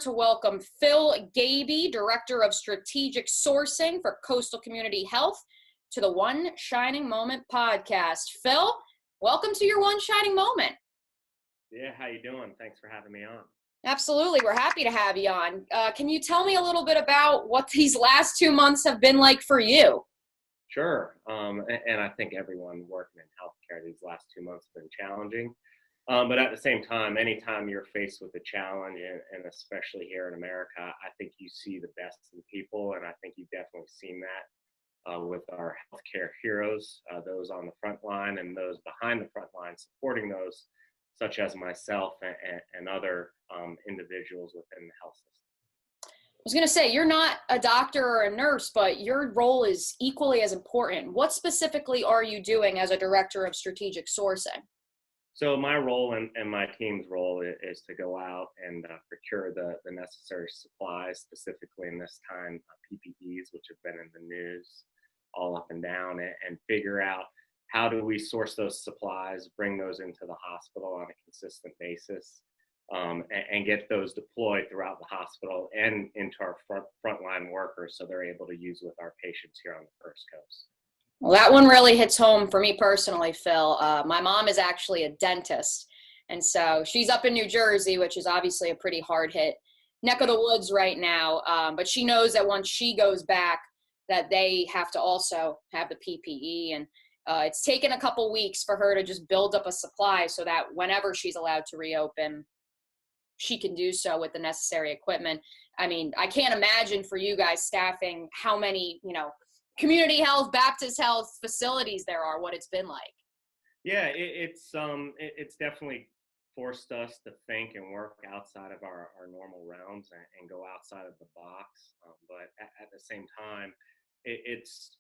to welcome Phil Gaby, Director of Strategic Sourcing for Coastal Community Health, to the One Shining Moment podcast. Phil, welcome to your One Shining Moment. Yeah, how you doing? Thanks for having me on. Absolutely. We're happy to have you on. Can you tell me a little bit about what these last 2 months have been like for you? Sure. And I think everyone working in healthcare these last 2 months have been challenging. But at the same time, anytime you're faced with a challenge, and especially here in America, I think you see the best in people. And I think you've definitely seen that with our healthcare heroes, those on the front line and those behind the front line supporting those, such as myself and other individuals within the health system. I was going to say, you're not a doctor or a nurse, but your role is equally as important. What specifically are you doing as a Director of Strategic Sourcing? So my role and my team's role is to go out and procure the necessary supplies, specifically in this time, PPEs, which have been in the news all up and down, and figure out how do we source those supplies, bring those into the hospital on a consistent basis, and get those deployed throughout the hospital and into our frontline workers so they're able to use with our patients here on the First Coast. Well, that one really hits home for me personally, Phil. My mom is actually a dentist, and so she's up in New Jersey, which is obviously a pretty hard-hit neck of the woods right now, but she knows that once she goes back that they have to also have the PPE, and it's taken a couple weeks for her to just build up a supply so that whenever she's allowed to reopen, she can do so with the necessary equipment. I mean, I can't imagine for you guys staffing how many, community health, Baptist health facilities there are, what it's been like. Yeah, it's definitely forced us to think and work outside of our normal realms and go outside of the box. But at the same time, it's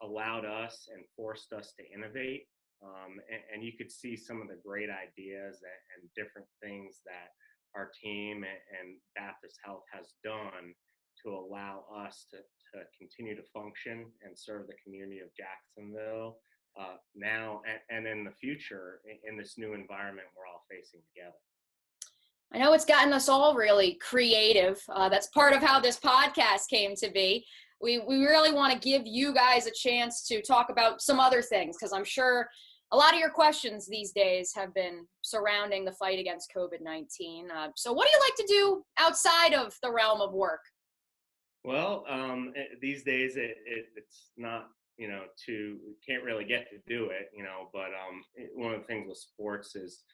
allowed us and forced us to innovate. And you could see some of the great ideas and different things that our team and Baptist Health has done to allow us to continue to function and serve the community of Jacksonville now and in the future in this new environment we're all facing together. I know it's gotten us all really creative. That's part of how this podcast came to be. We really want to give you guys a chance to talk about some other things, because I'm sure a lot of your questions these days have been surrounding the fight against COVID-19. So what do you like to do outside of the realm of work? Well, these days it's not, can't really get to do it, but one of the things with sports is,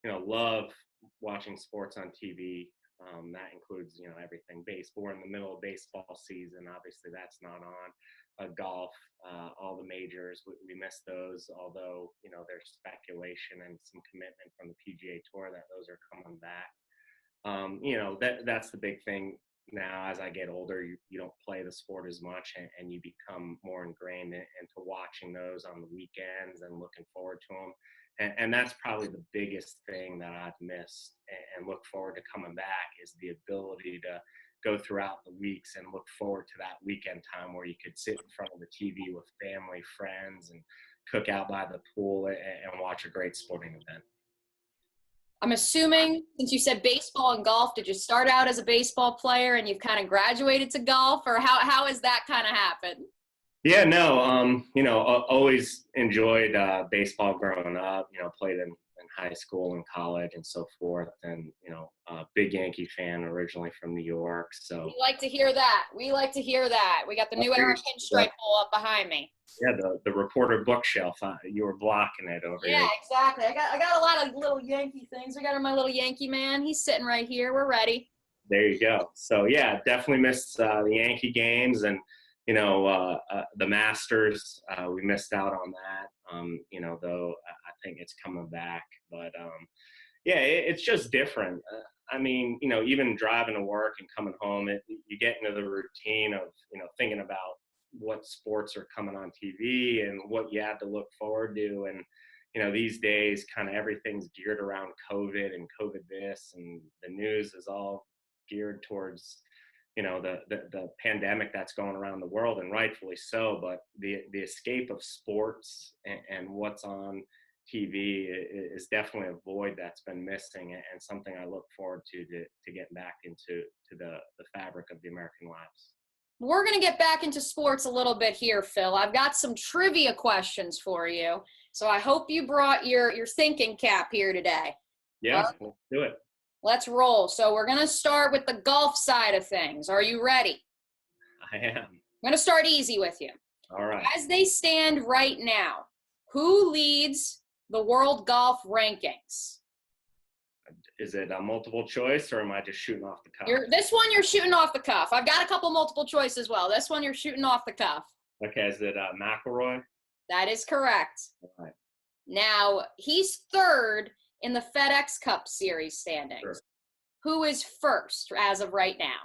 love watching sports on TV. That includes, everything baseball. We're in the middle of baseball season. Obviously that's not on. Golf, all the majors, we miss those, although, there's speculation and some commitment from the PGA Tour that those are coming back. That's the big thing. Now, as I get older, you don't play the sport as much, and you become more ingrained into watching those on the weekends and looking forward to them. And that's probably the biggest thing that I've missed and look forward to coming back, is the ability to go throughout the weeks and look forward to that weekend time where you could sit in front of the TV with family, friends, and cook out by the pool and watch a great sporting event. I'm assuming, since you said baseball and golf, did you start out as a baseball player and you've kind of graduated to golf, or how has that kind of happened? Yeah, no, always enjoyed baseball growing up, played in high school and college and so forth. And, big Yankee fan originally from New York. So we like to hear that. We got the new era pinstripe pull up behind me. Yeah, the reporter bookshelf. You were blocking it over here. Yeah, exactly. I got a lot of little Yankee things. We got my little Yankee man. He's sitting right here. We're ready. There you go. So yeah, definitely missed the Yankee games and the Masters. We missed out on that. Though I think it's coming back. But yeah, it's just different. Even driving to work and coming home, you get into the routine of thinking about what sports are coming on TV and what you had to look forward to. And, these days kind of everything's geared around COVID and COVID this, and the news is all geared towards, the pandemic that's going around the world, and rightfully so. But the escape of sports and what's on TV is definitely a void that's been missing, and something I look forward to getting back into the fabric of the American lives. We're going to get back into sports a little bit here, Phil. I've got some trivia questions for you. So I hope you brought your thinking cap here today. Yeah, let's do it. Let's roll. So we're going to start with the golf side of things. Are you ready? I am. I'm going to start easy with you. All right. As they stand right now, who leads the world golf rankings? Is it a multiple choice, or am I just shooting off the cuff? This one you're shooting off the cuff. I've got a couple multiple choice as well. This one you're shooting off the cuff. Okay, is it McIlroy? That is correct. All right. Now, he's third in the FedEx Cup Series standings. Sure. Who is first as of right now?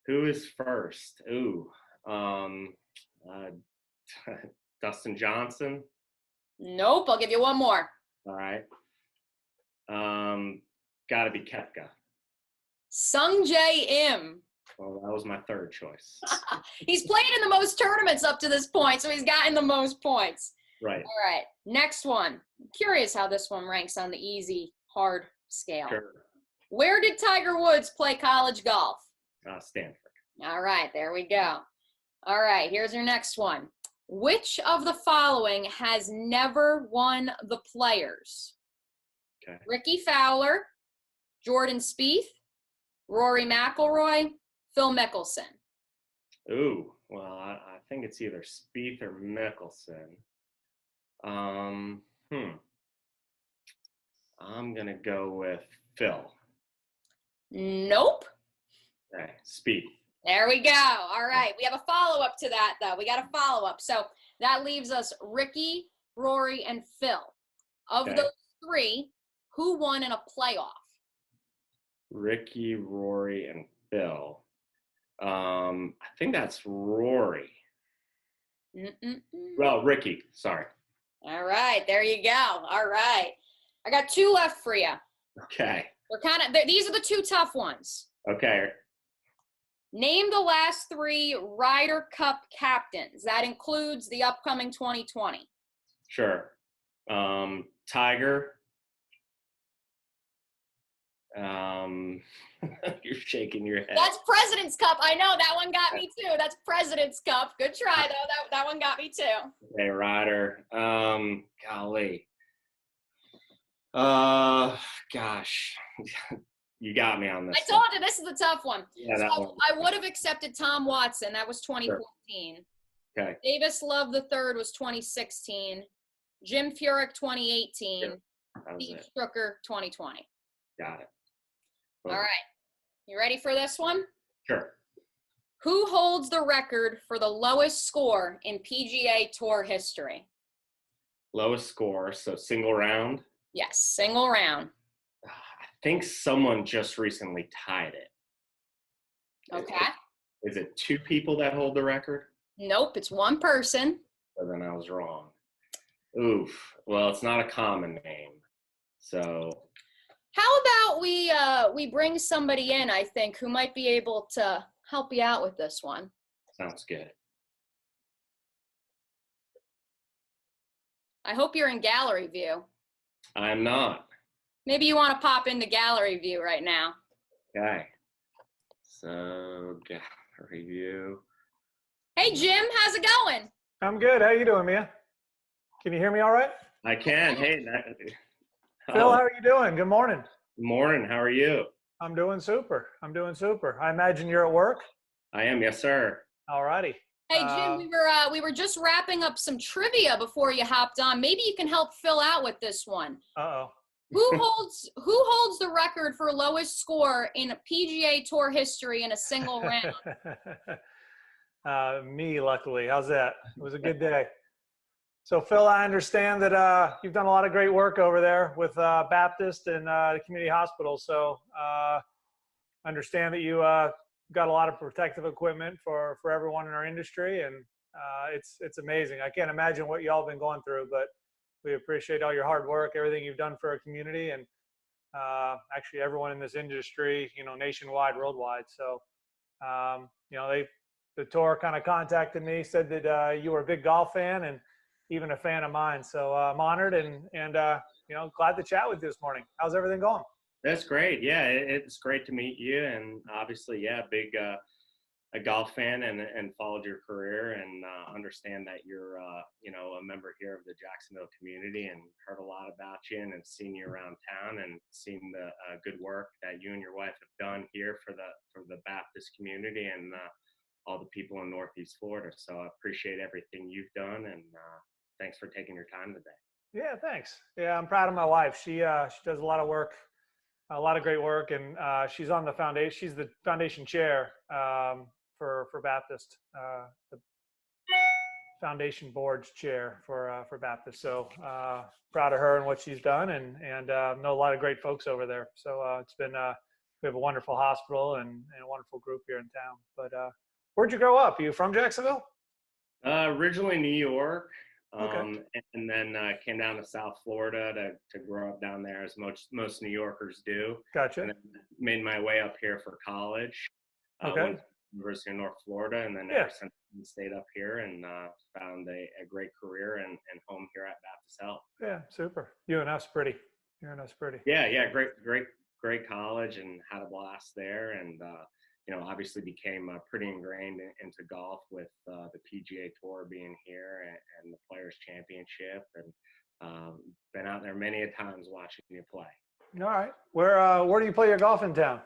Who is first? Ooh, Dustin Johnson. Nope. I'll give you one more. All right. Got to be Koepka. Sung Jae Im. Well, that was my third choice. He's played in the most tournaments up to this point, so he's gotten the most points. Right. All right. Next one. I'm curious how this one ranks on the easy, hard scale. Sure. Where did Tiger Woods play college golf? Stanford. All right. There we go. All right. Here's your next one. Which of the following has never won the Players? Okay. Ricky Fowler, Jordan Spieth, Rory McIlroy, Phil Mickelson. Ooh, well, I think it's either Spieth or Mickelson. I'm gonna go with Phil. Nope. Okay, Spieth. There we go. All right. We have a follow-up to that, though. We got a follow-up. So that leaves us Ricky, Rory, and Phil. Of Okay. those three, who won in a playoff? Ricky, Rory, and Phil. I think that's Rory. Well, Ricky. Sorry. All right. There you go. All right. I got two left for you. Okay. These are the two tough ones. Okay. Name the last three Ryder Cup captains. That includes the upcoming 2020. Sure. Tiger. You're shaking your head. That's President's Cup. I know. That one got me too. That's President's Cup. Good try, though. That one got me too. Okay, Ryder. Golly. Gosh. You got me on this. I told you this is a tough one. Yeah, so that one. I would have accepted Tom Watson. That was 2014. Sure. Okay. Davis Love III was 2016. Jim Furyk 2018. Sure. That was Steve it. Stricker 2020. Got it. All right. You ready for this one? Sure. Who holds the record for the lowest score in PGA Tour history? Lowest score, so single round. Yes, single round. I think someone just recently tied it. Okay. Is it two people that hold the record? Nope, it's one person. So then I was wrong. Oof. Well, it's not a common name. So How about we bring somebody in, I think, who might be able to help you out with this one. sounds good. I hope you're in gallery view. I'm not. Maybe you want to pop into gallery view right now. Okay. So gallery view. Hey, Jim, how's it going? I'm good. How you doing, Mia? Can you hear me all right? I can. Hey. Phil, how are you doing? Good morning. Morning. How are you? I'm doing super. I imagine you're at work? I am. Yes, sir. All righty. Hey, Jim, we were just wrapping up some trivia before you hopped on. Maybe you can help Phil out with this one. Uh-oh. Who holds the record for lowest score in PGA Tour history in a single round? Me, luckily. How's that? It was a good day. So, Phil, I understand that you've done a lot of great work over there with Baptist and the community hospital. So, I understand that you got a lot of protective equipment for everyone in our industry, and it's amazing. I can't imagine what y'all been going through, but we appreciate all your hard work, everything you've done for our community, and actually everyone in this industry, nationwide, worldwide. So, the tour kind of contacted me, said that you were a big golf fan, and even a fan of mine. So I'm honored and glad to chat with you this morning. How's everything going? That's great. Yeah, it's great to meet you. And obviously, yeah, big a golf fan and followed your career and understand that you're a member here of the Jacksonville community and heard a lot about you and have seen you around town and seen the good work that you and your wife have done here for the Baptist community and all the people in Northeast Florida. So I appreciate everything you've done and thanks for taking your time today. Yeah, thanks. Yeah, I'm proud of my wife. She does a lot of work, a lot of great work, and she's on the foundation. She's the foundation chair for Baptist, the foundation board's chair for Baptist. So proud of her and what she's done, and know a lot of great folks over there. So it's been we have a wonderful hospital and a wonderful group here in town. But where'd you grow up? Are you from Jacksonville? Originally New York. Okay. And then came down to South Florida to grow up down there, as most New Yorkers do. Gotcha. And then made my way up here for college. Okay. Went to the University of North Florida, and then ever since I stayed up here and found a great career and home here at Baptist Health. Yeah, super. UNF's pretty. UNF's pretty. Yeah, great college, and had a blast there, and obviously became pretty ingrained into golf with the PGA Tour being here and the Players Championship, and been out there many a times watching you play. All right. Where do you play your golf in town?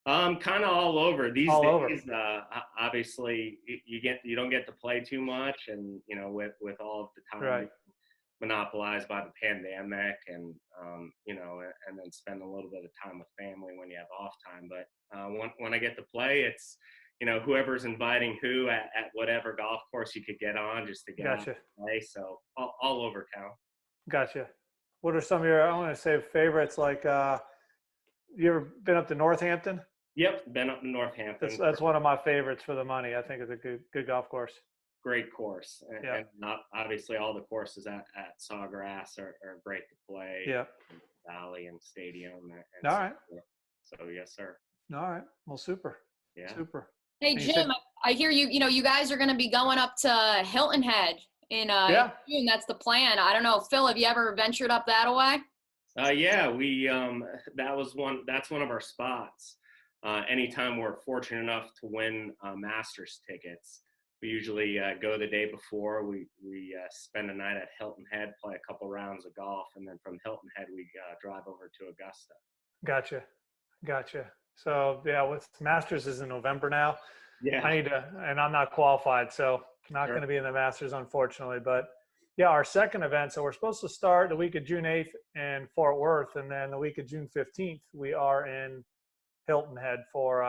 Kind of all over these all days. Obviously, you don't get to play too much, and with all of the time Right. monopolized by the pandemic, and and then spend a little bit of time with family when you have off time. But when I get to play, it's whoever's inviting who at whatever golf course you could get on just to get out and play. So all over town. Gotcha. What are some of your, I want to say, favorites? Like, you ever been up to Northampton? Yep, been up to Northampton. That's one of my favorites for the money. I think it's a good golf course. Great course, Yeah. and not obviously all the courses at Sawgrass are great to play. Yeah. Valley and Stadium. All right. So yes, sir. All right. Well, super. Yeah. Super. Hey, Jim, I hear you guys are going to be going up to Hilton Head in June. That's the plan. I don't know, Phil, have you ever ventured up that way? Yeah, we that's one of our spots. Anytime we're fortunate enough to win Masters tickets, we usually go the day before. We spend a night at Hilton Head, play a couple rounds of golf, and then from Hilton Head we drive over to Augusta. Gotcha. So yeah, with Masters is in November now. Yeah. I need to, and I'm not qualified, so not going to be in the Masters, unfortunately. But yeah, our second event. So we're supposed to start the week of June 8th in Fort Worth, and then the week of June 15th we are in Hilton Head for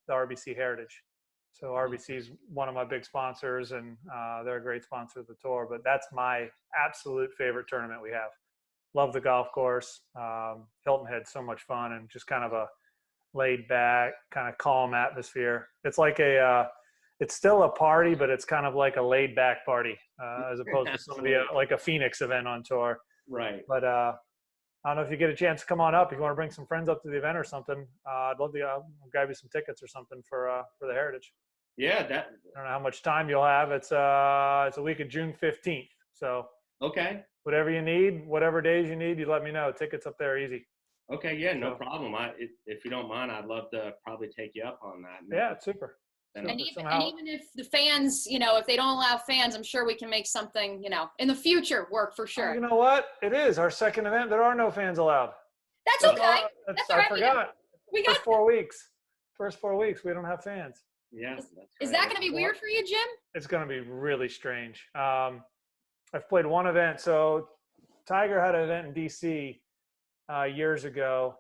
the Rbc Heritage. So RBC is one of my big sponsors, and they're a great sponsor of the tour. But that's my absolute favorite tournament we have. Love the golf course. Hilton Head's so much fun, and just kind of a laid back, kind of calm atmosphere. It's like it's still a party, but it's kind of like a laid back party as opposed to some of the like a Phoenix event on tour. Right. But I don't know if you get a chance to come on up. If you want to bring some friends up to the event or something, I'd love to grab you some tickets or something for the Heritage. Yeah, I don't know how much time you'll have. It's a week of June 15th. So okay. Whatever you need, whatever days you need, you let me know. Tickets up there easy. Okay, yeah, no problem. If you don't mind, I'd love to probably take you up on that. Yeah, it's super. And even if the fans, if they don't allow fans, I'm sure we can make something, in the future work for sure. You know what? It is our second event. There are no fans allowed. That's okay. That's all right. I forgot. We got First 4 weeks, we don't have fans. Yeah. Is that going to be weird for you, Jim? It's going to be really strange. I've played one event. So Tiger had an event in DC years ago,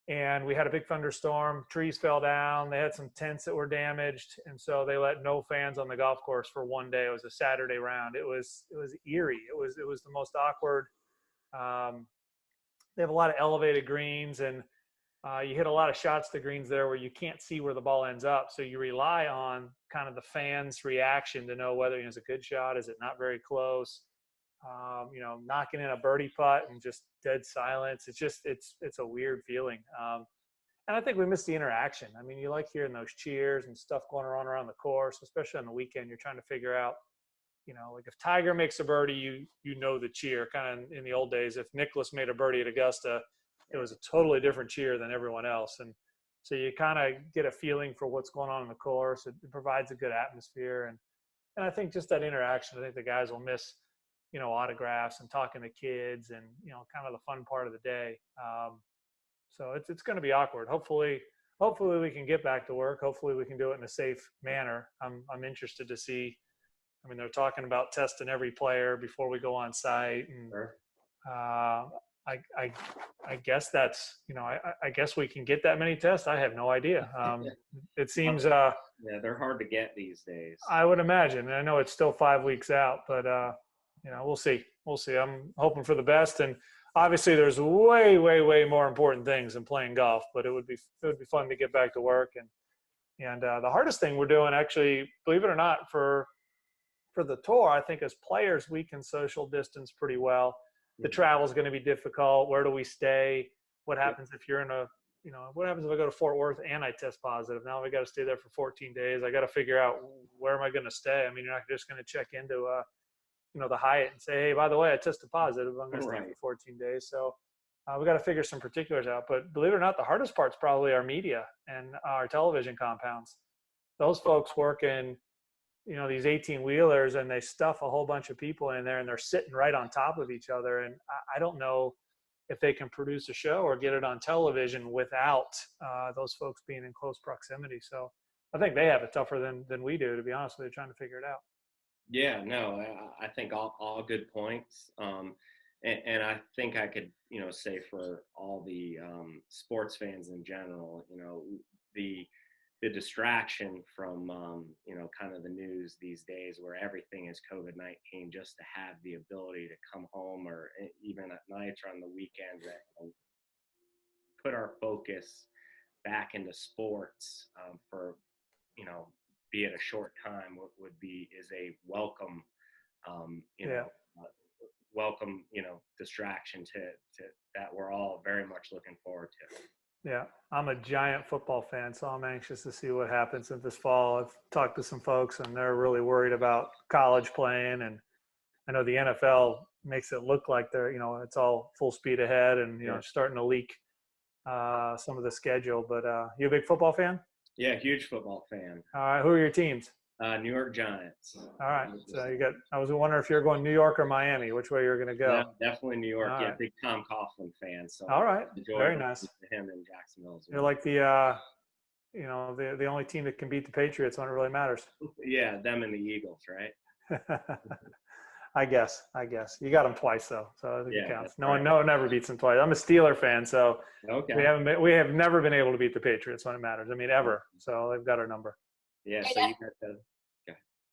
and we had a big thunderstorm. Trees fell down. They had some tents that were damaged, and so they let no fans on the golf course for one day. It was a Saturday round. It was eerie. It was the most awkward. They have a lot of elevated greens, and you hit a lot of shots to greens there where you can't see where the ball ends up. So you rely on kind of the fans' reaction to know whether it's a good shot, is it not very close. Knocking in a birdie putt and just dead silence. It's a weird feeling. And I think we miss the interaction. I mean, you like hearing those cheers and stuff going around the course, especially on the weekend. You're trying to figure out like if Tiger makes a birdie, you know the cheer. Kind of in the old days, if Nicklaus made a birdie at Augusta, it was a totally different cheer than everyone else. And so you kind of get a feeling for what's going on in the course. It provides a good atmosphere. And I think just that interaction, I think the guys will miss, autographs and talking to kids and, kind of the fun part of the day. So it's going to be awkward. Hopefully we can get back to work. Hopefully we can do it in a safe manner. I'm interested to see. I mean, they're talking about testing every player before we go on site, and I guess that's I guess we can get that many tests. I have no idea. It seems yeah, they're hard to get these days. I would imagine. And I know it's still 5 weeks out, but we'll see. I'm hoping for the best, and obviously there's way more important things than playing golf. But it would be fun to get back to work, and the hardest thing we're doing, actually, believe it or not, for the tour, I think as players we can social distance pretty well. The travel is going to be difficult. Where do we stay? What happens if you're in what happens if I go to Fort Worth and I test positive? Now we got to stay there for 14 days. I got to figure out where am I going to stay? I mean, you're not just going to check into the Hyatt and say, hey, by the way, I tested positive. I'm going to stay for 14 days. So we got to figure some particulars out. But believe it or not, the hardest part is probably our media and our television compounds. Those folks work in these 18-wheelers, and they stuff a whole bunch of people in there, and they're sitting right on top of each other. And I don't know if they can produce a show or get it on television without those folks being in close proximity. So I think they have it tougher than we do, to be honest with you, trying to figure it out. Yeah, no, I think all good points. And I think I could, say for all the sports fans in general, the distraction from, kind of the news these days where everything is COVID-19, just to have the ability to come home or even at nights or on the weekends and put our focus back into sports for, be it a short time is a welcome, welcome, distraction to that we're all very much looking forward to. Yeah, I'm a giant football fan, so I'm anxious to see what happens in this fall. I've talked to some folks, and they're really worried about college playing, and I know the NFL makes it look like they're, it's all full speed ahead, and starting to leak some of the schedule. But you a big football fan? Yeah, huge football fan. All right, who are your teams? New York Giants. All right, so I was wondering if you're going New York or Miami, which way you're going to go. Yeah, definitely New York. Yeah, big Tom Coughlin fan. So all right, very nice. To him in Jacksonville. You're like the only team that can beat the Patriots when it really matters. Yeah, them and the Eagles, right? I guess you got them twice though, so I think it counts. No one ever beats them twice. I'm a Steeler fan, so we have never been able to beat the Patriots when it matters. I mean, ever. So they've got our number. Yeah, so you got the.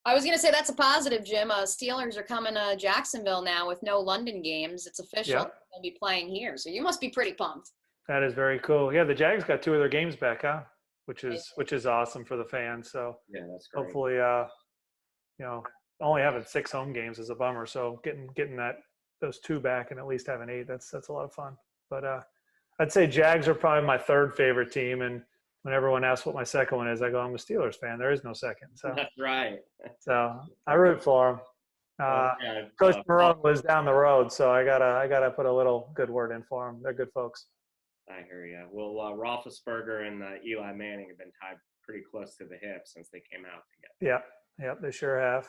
I was going to say that's a positive, Jim. Steelers are coming to Jacksonville now with no London games. It's official. Yep. They'll be playing here, so you must be pretty pumped. That is very cool. Yeah, the Jags got 2 of their games back, huh? Which is awesome for the fans. So yeah, that's great. Hopefully, only having 6 home games is a bummer. So getting those 2 back and at least having 8, that's a lot of fun. But I'd say Jags are probably my 3rd favorite team, and when everyone asks what my second one is, I go, I'm a Steelers fan. There is no second. So that's right. So I root for them. Coach Marone lives down the road, so I gotta put a little good word in for them. They're good folks. I hear you. Well, Roethlisberger and Eli Manning have been tied pretty close to the hip since they came out together. Yeah, they sure have.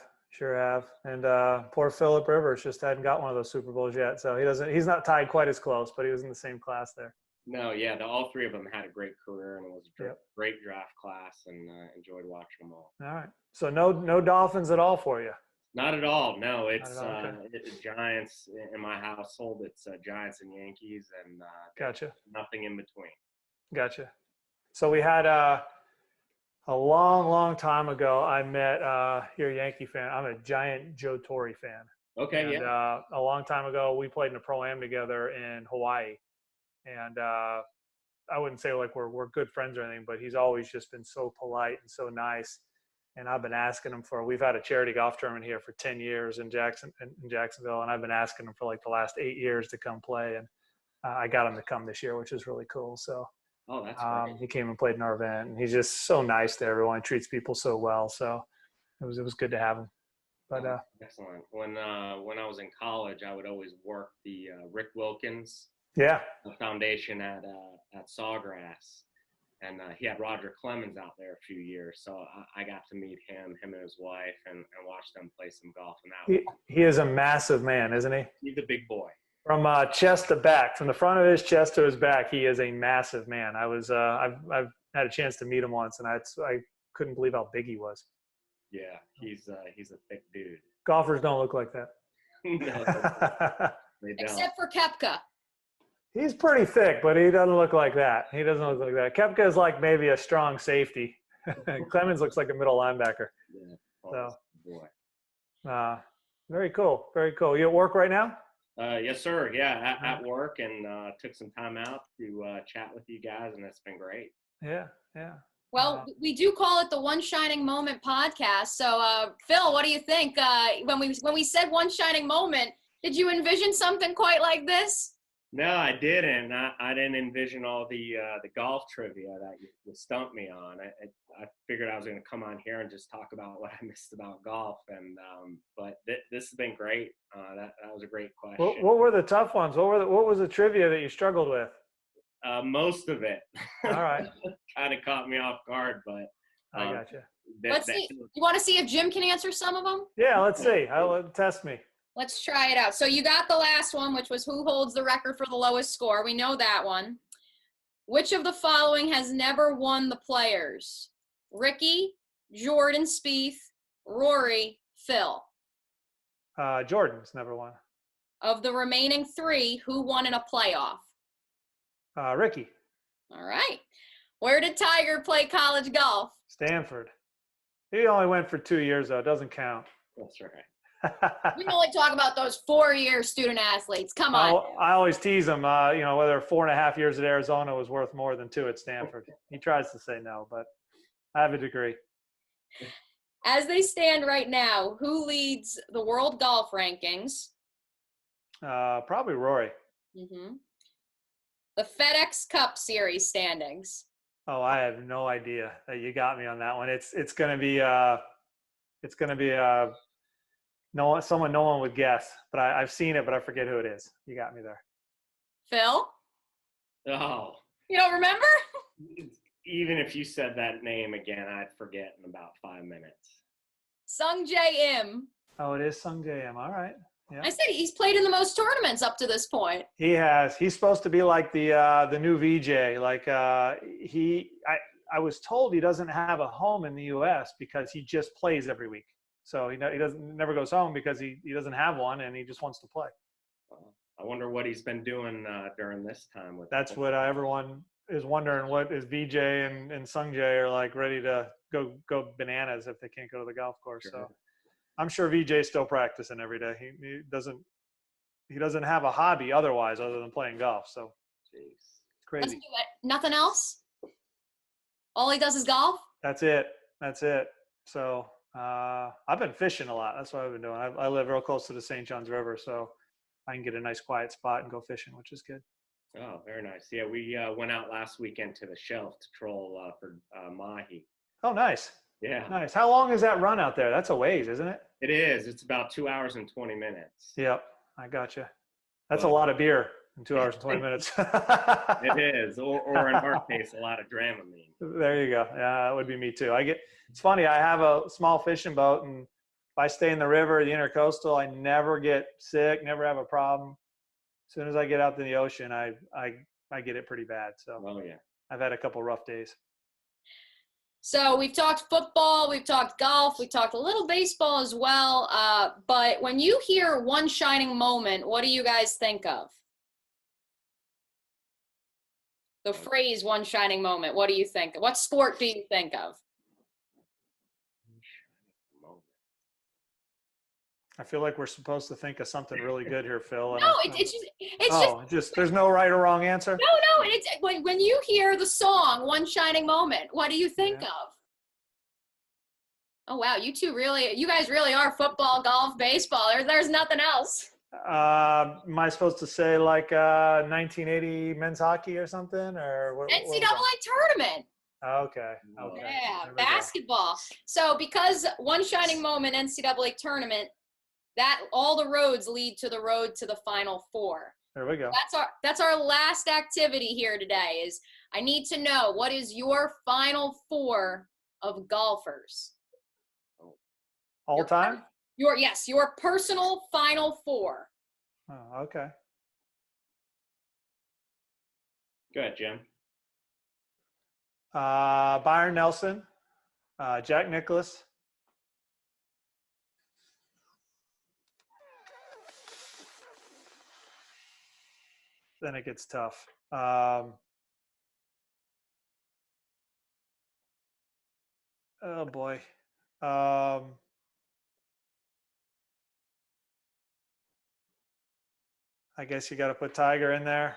And poor Phillip Rivers just hadn't got one of those Super Bowls yet, so he's not tied quite as close, but he was in the same class there. No, yeah, all 3 of them had a great career, and it was a great draft class, and enjoyed watching them all. All right, so no Dolphins at all for you? Not at all. No, it's Giants in my household. It's Giants and Yankees, and gotcha. Nothing in between. Gotcha. So we had a long time ago. I met you're a Yankee fan. I'm a giant Joe Torre fan. Okay, and, a long time ago, we played in a pro-am together in Hawaii. And I wouldn't say like we're good friends or anything, but he's always just been so polite and so nice. And I've been asking him we've had a charity golf tournament here for 10 years in Jacksonville, and I've been asking him for like the last 8 years to come play. And I got him to come this year, which is really cool. So that's great. He came and played in our event, and he's just so nice to everyone. He treats people so well. So it was good to have him. But Excellent. When I was in college, I would always work the Rick Wilkins yeah, Foundation at Sawgrass, and he had Roger Clemens out there a few years, so I got to meet him and his wife, and watch them play some golf. And that he is a massive man, isn't he? he's a big boy. From chest to back, from the front of his chest to his back, he is a massive man. I've had a chance to meet him once, and I couldn't believe how big he was. Yeah, he's a thick dude. Golfers don't look like that. No, they don't. Except for Koepka. He's pretty thick, but he doesn't look like that. He doesn't look like that. Koepka is like maybe a strong safety. Clemens looks like a middle linebacker. Yeah. So, boy. Very cool. Very cool. You at work right now? Yes, sir. Yeah, at work, and took some time out to chat with you guys, and it's been great. Yeah, yeah. Well, we do call it the One Shining Moment podcast. So, Phil, what do you think? When we said One Shining Moment, did you envision something quite like this? No, I didn't. I didn't envision all the golf trivia that you stumped me on. I figured I was going to come on here and just talk about what I missed about golf, and but this has been great. That was a great question. What were the tough ones? What was the trivia that you struggled with? Most of it. All right. Kind of caught me off guard, but I gotcha. Let's see. You want to see if Jim can answer some of them? Yeah, let's see. Test me. Let's try it out. So you got the last one, which was who holds the record for the lowest score. We know that one. Which of the following has never won the Players? Ricky, Jordan Spieth, Rory, Phil. Jordan's never won. Of the remaining three, who won in a playoff? Ricky. All right. Where did Tiger play college golf? Stanford. He only went for 2 years, though. It doesn't count. That's right. We only talk about those 4-year student athletes. Come on. I always tease him, whether 4.5 years at Arizona was worth more than 2 at Stanford. He tries to say no, but I have a degree. As they stand right now, who leads the world golf rankings? Probably Rory. Mm-hmm. The FedEx Cup Series standings. Oh, I have no idea. You got me on that one. It's going to be someone no one would guess, but I've seen it, but I forget who it is. You got me there. Phil? Oh. You don't remember? Even if you said that name again, I'd forget in about 5 minutes. Sung Jae Im. Oh, it is Sung Jae Im. All right. Yeah. I said he's played in the most tournaments up to this point. He has. He's supposed to be like the new VJ. Like I was told he doesn't have a home in the U.S. because he just plays every week. So he never goes home because he doesn't have one, and he just wants to play. I wonder what he's been doing during this time. That's what everyone is wondering. What is VJ and Sungjae are like ready to go bananas if they can't go to the golf course. Sure. So I'm sure VJ's still practicing every day. He doesn't have a hobby otherwise other than playing golf. So it's crazy. Let's do it. Nothing else? All he does is golf? That's it. So I've been fishing a lot. That's what I've been doing. I live real close to the St. Johns River, so I can get a nice quiet spot and go fishing, which is good. Oh, very nice. Yeah, we went out last weekend to the shelf to troll for mahi. Oh, nice. Yeah. Nice. How long is that run out there? That's a ways, isn't it? It is. It's about 2 hours and 20 minutes. Yep. I gotcha. That's a lot of beer in 2 hours and 20 minutes. It is. Or in our case, a lot of Dramamine. There you go. Yeah, that would be me too. It's funny. I have a small fishing boat, and if I stay in the river, the intercoastal, I never get sick, never have a problem. As soon as I get out to the ocean, I get it pretty bad. So yeah. I've had a couple rough days. So we've talked football, we've talked golf, we talked a little baseball as well. But when you hear one shining moment, what do you guys think of? The phrase one shining moment, what do you think? What sport do you think of? I feel like we're supposed to think of something really good here, Phil. No, it's just there's no right or wrong answer. No, it's when you hear the song "One Shining Moment," what do you think of? Oh wow, you guys really are football, golf, baseball. There's nothing else. Am I supposed to say like 1980 men's hockey or something, or what? NCAA tournament. Okay. Okay. Yeah, There we go. basketball. So because One Shining Moment NCAA tournament, that all the roads lead to the road to the Final Four. There we go. That's our last activity here today. Is I need to know, what is your Final Four of golfers? All time? Your personal Final Four. Oh, okay. Go ahead, Jim. Byron Nelson, Jack Nicklaus. Then it gets tough. Oh boy. I guess you got to put Tiger in there.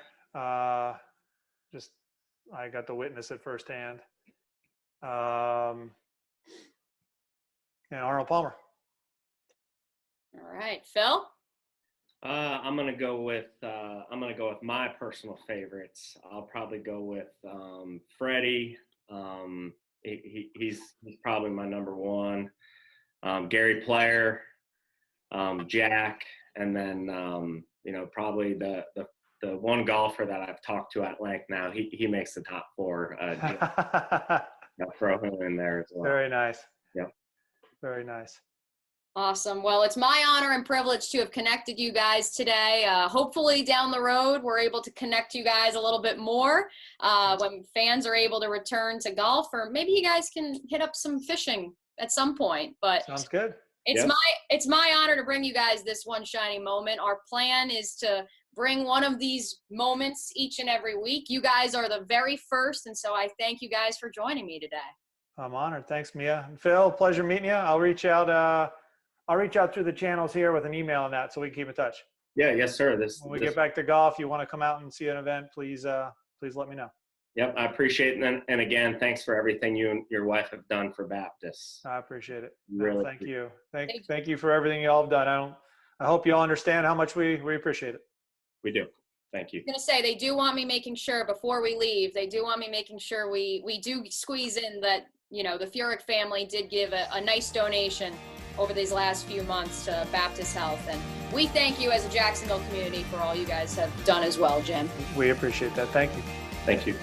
Just, I got to witness it firsthand. And Arnold Palmer. All right, Phil. I'm gonna go with my personal favorites. I'll probably go with Freddie. He's probably my number one. Gary Player, Jack, and then probably the one golfer that I've talked to at length now. He makes the top four. I'll throw him in there as well. Very nice. Yep. Very nice. Awesome. Well, it's my honor and privilege to have connected you guys today. Hopefully down the road, we're able to connect you guys a little bit more when fans are able to return to golf, or maybe you guys can hit up some fishing at some point. But sounds good. It's my honor to bring you guys this One Shining Moment. Our plan is to bring one of these moments each and every week. You guys are the very first, and so I thank you guys for joining me today. I'm honored. Thanks, Mia. And Phil, pleasure meeting you. I'll reach out through the channels here with an email on that, so we can keep in touch. Yeah, yes, sir. When we get back to golf, you want to come out and see an event, please let me know. Yep, I appreciate it. And again, thanks for everything you and your wife have done for Baptist. I appreciate it. Really, thank you. Thank you for everything you all have done. I hope you all understand how much we appreciate it. We do. Thank you. I'm going to say, they do want me making sure before we leave, we do squeeze in that, the Furyk family did give a nice donation over these last few months to Baptist Health. And we thank you as a Jacksonville community for all you guys have done as well, Jim. We appreciate that. Thank you. Thank you.